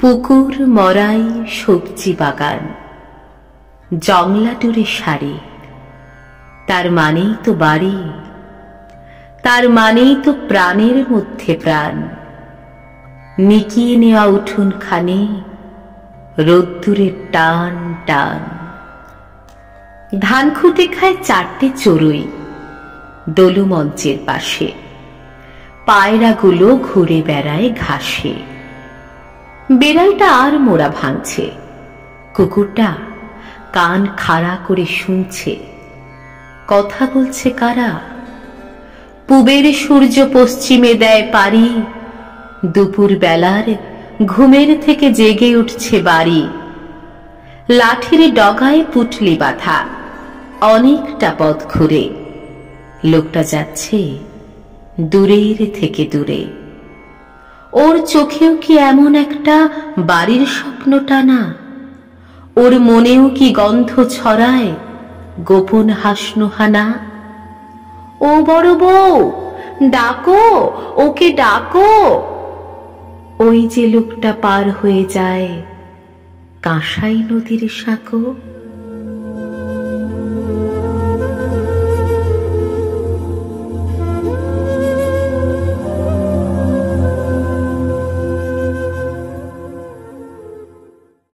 পুকুর মরাই সবজি বাগান, জংলা টুরে শাড়ি, তার মানেই তো বাড়ি, তার মানেই তো প্রাণের মধ্যে প্রাণ। নিকিয়ে নেওয়া উঠুন খানে রোদ্দুরের টান টান। ধান খুঁটে খায় চারটে চড়ুই দোলু মঞ্চের পাশে, পায়রাগুলো ঘুরে বেড়ায় ঘাসে। বেড়ালটা আর মোড়া ভাঙছে, কুকুরটা কান খাড়া করে শুনছে। কথা বলছে কারা? পূবের সূর্য পশ্চিমে দেয় পারি, দুপুর বেলার ঘুমের থেকে জেগে উঠছে বাড়ি। লাঠির ডগায় পুটলি বাঁধা, অনেকটা পথ ঘুরে লোকটা যাচ্ছে দূরের থেকে দূরে। ওর চোখেও কি এমন একটা বাড়ির স্বপ্ন টানা? ওর মনেও কি গন্ধ ছড়ায় গোপন হাসনুহানা? ও বড় বউ, ডাকো, ওকে ডাকো। ওই যে লোকটা পার হয়ে যায় কাঁসাই নদীর সাঁকো।